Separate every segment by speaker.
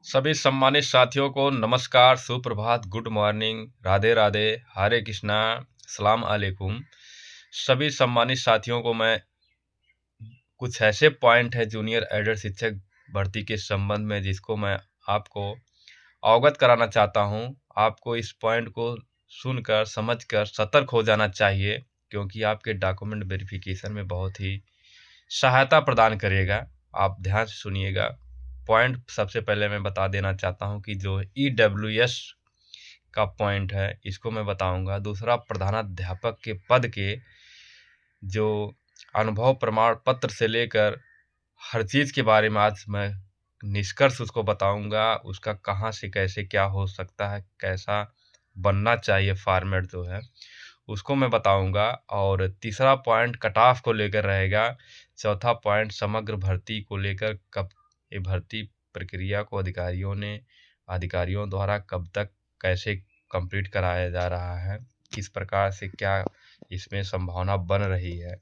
Speaker 1: सभी सम्मानित साथियों को नमस्कार, सुप्रभात, गुड मॉर्निंग, राधे राधे, हरे कृष्णा, सलाम अलैकुम। सभी सम्मानित साथियों को मैं कुछ ऐसे पॉइंट है जूनियर एडर शिक्षक भर्ती के संबंध में जिसको मैं आपको अवगत कराना चाहता हूं। आपको इस पॉइंट को सुनकर समझकर सतर्क हो जाना चाहिए, क्योंकि आपके डॉक्यूमेंट वेरिफिकेशन में बहुत ही सहायता प्रदान करेगा। आप ध्यान से सुनिएगा। पॉइंट सबसे पहले मैं बता देना चाहता हूं कि जो EWS का पॉइंट है इसको मैं बताऊंगा। दूसरा, प्रधानाध्यापक के पद के जो अनुभव प्रमाण पत्र से लेकर हर चीज़ के बारे में आज मैं निष्कर्ष उसको बताऊंगा। उसका कहाँ से कैसे क्या हो सकता है, कैसा बनना चाहिए फॉर्मेट जो है उसको मैं बताऊंगा। और तीसरा पॉइंट कट ऑफ को लेकर रहेगा। चौथा पॉइंट समग्र भर्ती को लेकर, कब ये भर्ती प्रक्रिया को अधिकारियों द्वारा कब तक कैसे कंप्लीट कराया जा रहा है, किस प्रकार से क्या इसमें संभावना बन रही है।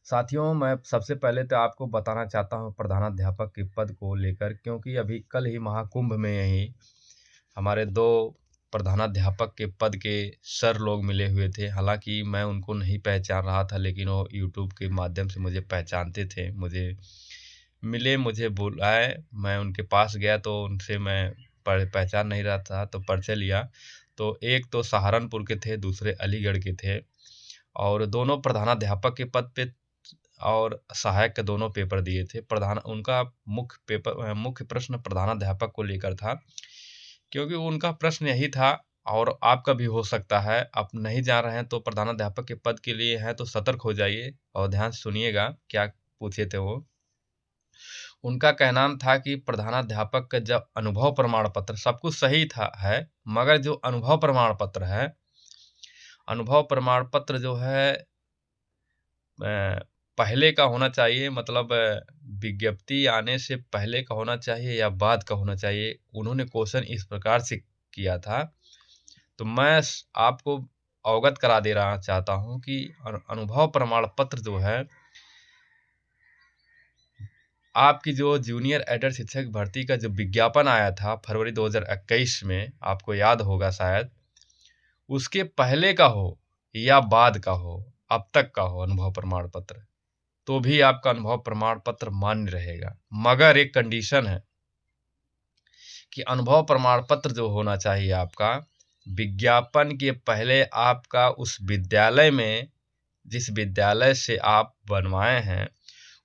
Speaker 1: साथियों, मैं सबसे पहले तो आपको बताना चाहता हूं प्रधानाध्यापक के पद को लेकर, क्योंकि अभी कल ही महाकुंभ में ही हमारे 2 प्रधानाध्यापक के पद के सर लोग मिले हुए थे। हालांकि मैं उनको नहीं पहचान रहा था, लेकिन वो यूट्यूब के माध्यम से मुझे पहचानते थे। मुझे मिले, मुझे बुलाए, मैं उनके पास गया तो उनसे मैं पहचान नहीं रहा था तो परिचय लिया। तो एक तो सहारनपुर के थे, दूसरे अलीगढ़ के थे, और दोनों प्रधानाध्यापक के पद पे और सहायक के दोनों पेपर दिए थे। उनका मुख्य प्रश्न प्रधानाध्यापक को लेकर था, क्योंकि उनका प्रश्न यही था, और आपका भी हो सकता है। आप नहीं जान रहे हैं तो प्रधानाध्यापक के पद के लिए है तो सतर्क हो जाइए और ध्यान से सुनिएगा क्या पूछे थे वो। उनका कहना था कि प्रधानाध्यापक का जब अनुभव प्रमाण पत्र सब कुछ सही था है, मगर जो अनुभव प्रमाण पत्र है, अनुभव प्रमाण पत्र जो है पहले का होना चाहिए, मतलब विज्ञप्ति आने से पहले का होना चाहिए या बाद का होना चाहिए। उन्होंने क्वेश्चन इस प्रकार से किया था। तो मैं आपको अवगत करा दे रहा चाहता हूं कि अनुभव प्रमाण पत्र जो है, आपकी जो जूनियर एडर शिक्षक भर्ती का जो विज्ञापन आया था फरवरी 2021 में, आपको याद होगा शायद, उसके पहले का हो या बाद का हो, अब तक का हो अनुभव प्रमाण पत्र, तो भी आपका अनुभव प्रमाण पत्र मान्य रहेगा। मगर एक कंडीशन है कि अनुभव प्रमाण पत्र जो होना चाहिए आपका, विज्ञापन के पहले आपका उस विद्यालय में, जिस विद्यालय से आप बनवाए हैं,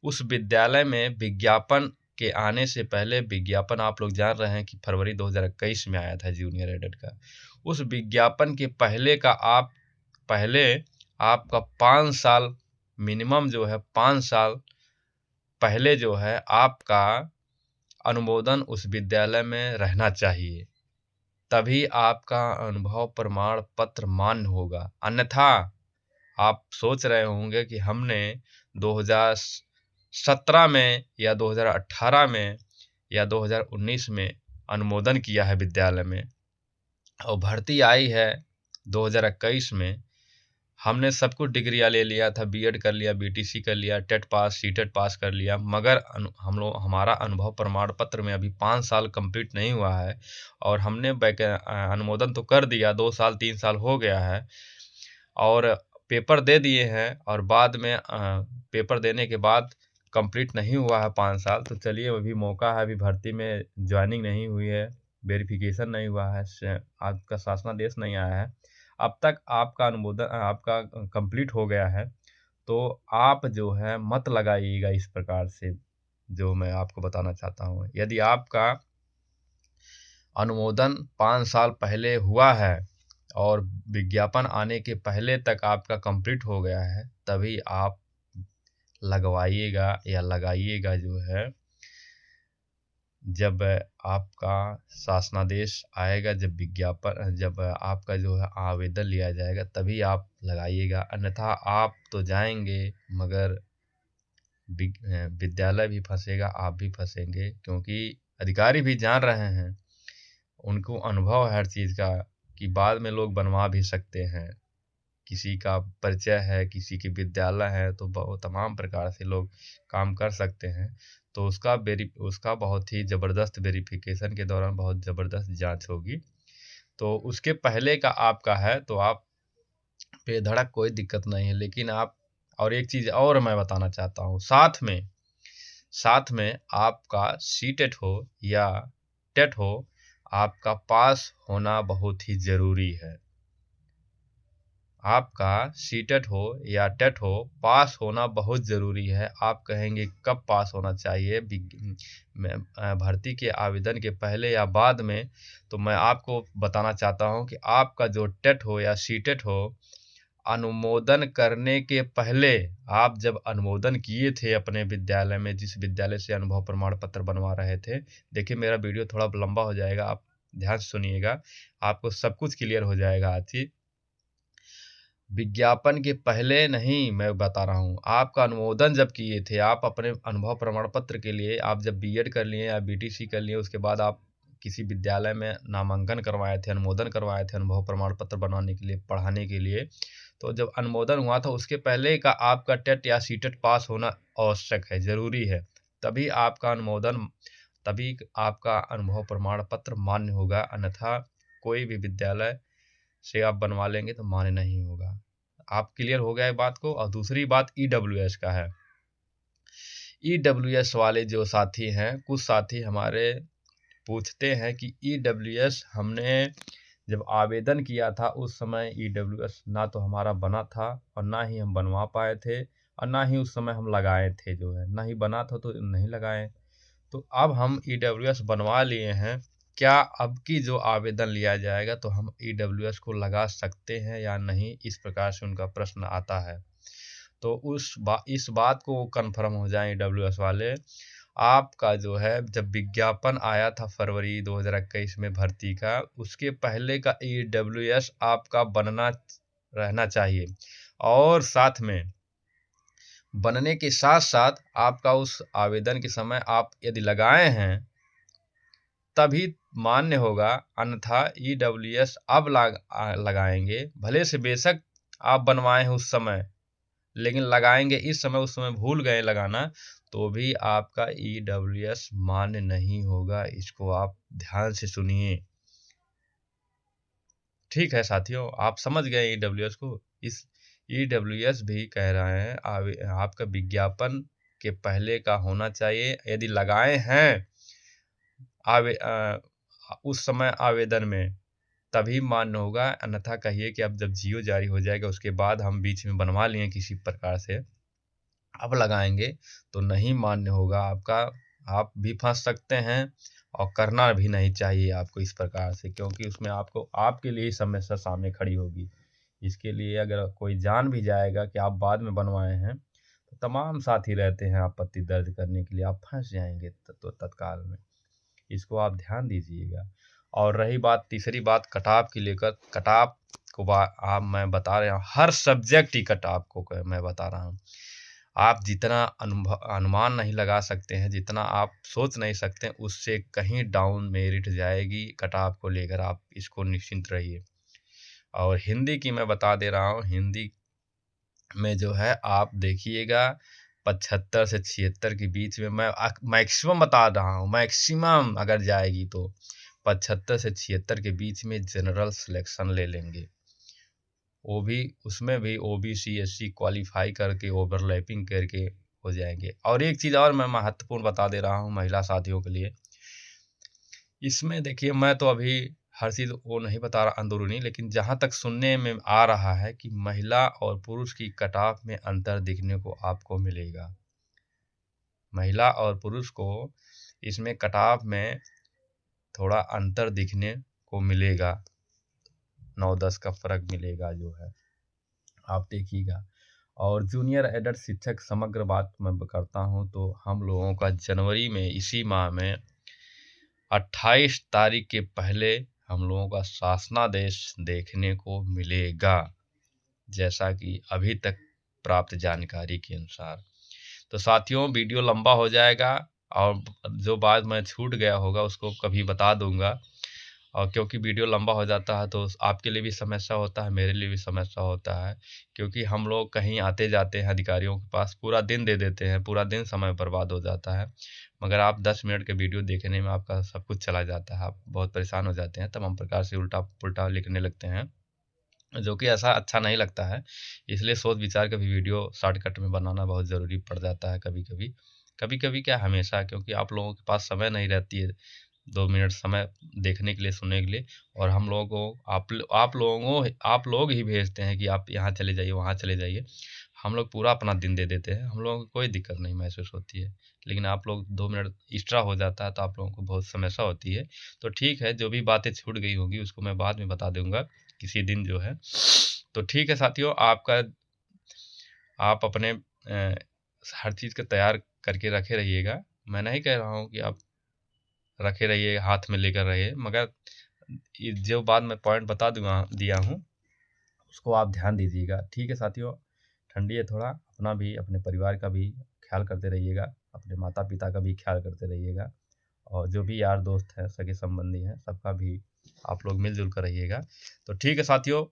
Speaker 1: उस विद्यालय में विज्ञापन के आने से पहले, विज्ञापन आप लोग जान रहे हैं कि फरवरी 2021 में आया था जूनियर एडेड का। उस विज्ञापन के पहले का आपका 5 साल मिनिमम जो है, 5 साल पहले जो है आपका अनुमोदन उस विद्यालय में रहना चाहिए, तभी आपका अनुभव प्रमाण पत्र मान्य होगा। अन्यथा आप सोच रहे होंगे कि हमने 2017 में या 2018 में या 2019 में अनुमोदन किया है विद्यालय में, और भर्ती आई है 2021 में, हमने सब कुछ डिग्रियाँ ले लिया था, बीएड कर लिया, बीटीसी कर लिया, टेट पास, सीटेट पास कर लिया, मगर हमारा अनुभव प्रमाण पत्र में अभी 5 साल कंप्लीट नहीं हुआ है, और हमने अनुमोदन तो कर दिया, 2 साल 3 साल हो गया है, और पेपर दे दिए हैं, और बाद में पेपर देने के बाद कंप्लीट नहीं हुआ है 5 साल। तो चलिए, अभी मौका है, अभी भर्ती में ज्वाइनिंग नहीं हुई है, वेरिफिकेशन नहीं हुआ है, आपका शासनादेश नहीं आया है, अब तक आपका अनुमोदन आपका कंप्लीट हो गया है, तो आप जो है मत लगाइएगा इस प्रकार से, जो मैं आपको बताना चाहता हूँ। यदि आपका अनुमोदन 5 साल पहले हुआ है और विज्ञापन आने के पहले तक आपका कंप्लीट हो गया है, तभी आप लगवाइएगा या लगाइएगा जो है। जब आपका शासनादेश आएगा, जब आपका जो है आवेदन लिया जाएगा, तभी आप लगाइएगा। अन्यथा आप तो जाएंगे, मगर विद्यालय भी फंसेगा, आप भी फंसेंगे, क्योंकि अधिकारी भी जान रहे हैं, उनको अनुभव है हर चीज़ का, कि बाद में लोग बनवा भी सकते हैं। किसी का परिचय है, किसी की विद्यालय है, तो बहुत तमाम प्रकार से लोग काम कर सकते हैं। तो उसका बहुत ही ज़बरदस्त वेरिफिकेशन के दौरान बहुत ज़बरदस्त जांच होगी। तो उसके पहले का आपका है तो आप बेधड़क कोई दिक्कत नहीं है। लेकिन आप और एक चीज़ और मैं बताना चाहता हूँ, साथ में आपका सीटेट हो या टेट हो, आपका पास होना बहुत ही ज़रूरी है। आपका सीटेट हो या टेट हो, पास होना बहुत ज़रूरी है। आप कहेंगे कब पास होना चाहिए भर्ती के आवेदन के पहले या बाद में, तो मैं आपको बताना चाहता हूं कि आपका जो टेट हो या सीटेट हो, अनुमोदन करने के पहले, आप जब अनुमोदन किए थे अपने विद्यालय में, जिस विद्यालय से अनुभव प्रमाण पत्र बनवा रहे थे, देखिए मेरा वीडियो थोड़ा लंबा हो जाएगा, आप ध्यान से सुनिएगा, आपको सब कुछ क्लियर हो जाएगा आज ही। विज्ञापन के पहले नहीं, मैं बता रहा हूँ, आपका अनुमोदन जब किए थे, आप अपने अनुभव प्रमाण पत्र के लिए, आप जब बीएड कर लिए या बीटीसी कर लिए, उसके बाद आप किसी विद्यालय में नामांकन करवाए थे, अनुमोदन करवाए थे अनुभव प्रमाण पत्र बनवाने के लिए, पढ़ाने के लिए, तो जब अनुमोदन हुआ था उसके पहले का आपका टेट या सीटेट पास होना आवश्यक है, ज़रूरी है। तभी आपका अनुभव प्रमाण पत्र मान्य होगा, अन्यथा कोई भी विद्यालय से आप बनवा लेंगे तो मान्य नहीं होगा। आप क्लियर हो गया बात को। और दूसरी बात ईडब्ल्यूएस का है। ईडब्ल्यूएस वाले जो साथी हैं, कुछ साथी हमारे पूछते हैं कि ईडब्ल्यूएस हमने जब आवेदन किया था उस समय ईडब्ल्यूएस ना तो हमारा बना था और ना ही हम बनवा पाए थे और ना ही उस समय हम लगाए थे, जो है ना ही बना था तो नहीं लगाए। तो अब हम ईडब्ल्यूएस बनवा लिए हैं, क्या अब की जो आवेदन लिया जाएगा तो हम ईडब्ल्यूएस को लगा सकते हैं या नहीं, इस प्रकार से उनका प्रश्न आता है। तो इस बात को कंफर्म हो जाए ईडब्ल्यूएस वाले, आपका जो है जब विज्ञापन आया था फरवरी 2021 में भर्ती का, उसके पहले का ईडब्ल्यूएस आपका बनना रहना चाहिए। और साथ में बनने के साथ साथ आपका उस आवेदन के समय आप यदि लगाए हैं तभी मान्य होगा, अन्यथा ईडब्ल्यूएस अब लगाएंगे, भले से बेशक आप बनवाए हैं उस समय, लेकिन लगाएंगे इस समय, उस समय भूल गए लगाना, तो भी आपका ईडब्ल्यूएस मान्य नहीं होगा। इसको आप ध्यान से सुनिए। ठीक है साथियों, आप समझ गए ईडब्ल्यूएस को। इस ईडब्ल्यूएस भी कह रहे हैं आपका विज्ञापन के पहले का होना चाहिए, यदि लगाए हैं उस समय आवेदन में तभी मान्य होगा, अन्यथा कहिए कि अब जब जियो जारी हो जाएगा उसके बाद हम बीच में बनवा लिए किसी प्रकार से, अब लगाएंगे तो नहीं मान्य होगा आपका। आप भी फंस सकते हैं और करना भी नहीं चाहिए आपको इस प्रकार से, क्योंकि उसमें आपको आपके लिए ही समस्या सामने खड़ी होगी। इसके लिए अगर कोई जान भी जाएगा कि आप बाद में बनवाए हैं, तो तमाम साथी रहते हैं आपत्ति दर्ज करने के लिए, आप फंस जाएंगे तो तत्काल में। इसको आप ध्यान दीजिएगा। और रही बात तीसरी बात कटाव की लेकर, कटाव को आप मैं बता रहा हूँ, हर सब्जेक्ट ही कटाव को मैं बता रहा हूँ। आप जितना अनुमान नहीं लगा सकते हैं, जितना आप सोच नहीं सकते, उससे कहीं डाउन मेरिट जाएगी कटाव को लेकर, आप इसको निश्चिंत रहिए। और हिंदी की मैं बता दे रहा हूँ, हिंदी में जो है आप देखिएगा 75 से 76 के बीच में, मैं मैक्सिमम बता रहा हूँ, मैक्सिमम अगर जाएगी तो 75 से 76 के बीच में जनरल सिलेक्शन ले लेंगे। वो भी उसमें भी ओबीसी एससी क्वालिफाई करके ओवरलैपिंग करके हो जाएंगे। और एक चीज़ और मैं महत्वपूर्ण बता दे रहा हूँ महिला साथियों के लिए, इसमें देखिए मैं तो अभी हर चीज़ वो नहीं बता रहा अंदरूनी, लेकिन जहाँ तक सुनने में आ रहा है कि महिला और पुरुष की कटाव में अंतर दिखने को आपको मिलेगा। महिला और पुरुष को इसमें कटाव में थोड़ा अंतर दिखने को मिलेगा, 9-10 का फर्क मिलेगा जो है, आप देखिएगा। और जूनियर एडल्ट शिक्षक समग्र बात मैं करता हूँ तो हम लोगों का जनवरी में, इसी माह में 28 तारीख के पहले हम लोगों का शासनादेश देखने को मिलेगा, जैसा कि अभी तक प्राप्त जानकारी के अनुसार। तो साथियों वीडियो लंबा हो जाएगा और जो बात मैं छूट गया होगा उसको कभी बता दूंगा। और क्योंकि वीडियो लंबा हो जाता है तो आपके लिए भी समस्या होता है, मेरे लिए भी समस्या होता है, क्योंकि हम लोग कहीं आते जाते हैं अधिकारियों के पास, पूरा दिन दे देते हैं, पूरा दिन समय बर्बाद हो जाता है, मगर आप 10 मिनट के वीडियो देखने में आपका सब कुछ चला जाता है, आप बहुत परेशान हो जाते हैं, तमाम प्रकार से उल्टा पुल्टा लिखने लगते हैं, जो कि ऐसा अच्छा नहीं लगता है। इसलिए सोच विचार के भी वीडियो शॉर्टकट में बनाना बहुत ज़रूरी पड़ जाता है कभी-कभी। कभी-कभी क्या, हमेशा, क्योंकि आप लोगों के पास समय नहीं रहती है 2 मिनट समय देखने के लिए, सुनने के लिए, और हम लोगों को आप लोग ही भेजते हैं कि आप यहाँ चले जाइए, वहाँ चले जाइए। हम लोग पूरा अपना दिन दे देते हैं, हम लोगों को कोई दिक्कत नहीं महसूस होती है। लेकिन आप लोग 2 मिनट एक्स्ट्रा हो जाता है तो आप लोगों को बहुत समस्या होती है। तो ठीक है, जो भी बातें छूट गई होंगी उसको मैं बाद में बता दूँगा किसी दिन जो है। तो ठीक है साथियों, आप अपने हर चीज़ को तैयार करके रखे रहिएगा। मैं नहीं कह रहा हूँ कि आप रखे रहिए, हाथ में लेकर रहिए, मगर ये जो बात मैं पॉइंट बता दिया हूँ, उसको आप ध्यान दीजिएगा। ठीक है साथियों, ठंडी है थोड़ा, अपना भी, अपने परिवार का भी ख्याल करते रहिएगा, अपने माता-पिता का भी ख्याल करते रहिएगा, और जो भी यार दोस्त हैं, सगे-संबंधी हैं, सबका भी आप लोग मिल-जुल कर रहिएगा। तो ठीक है साथियों,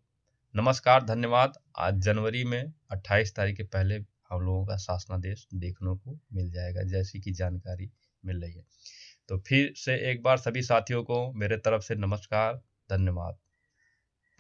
Speaker 1: नमस्कार, धन्यवाद। आज जनवरी में 28 तारीख के पहले हम लोगों का शासनादेश देखने को मिल जाएगा, जैसी कि जानकारी मिल रही है। तो फिर से एक बार सभी साथियों को मेरे तरफ से नमस्कार, धन्यवाद।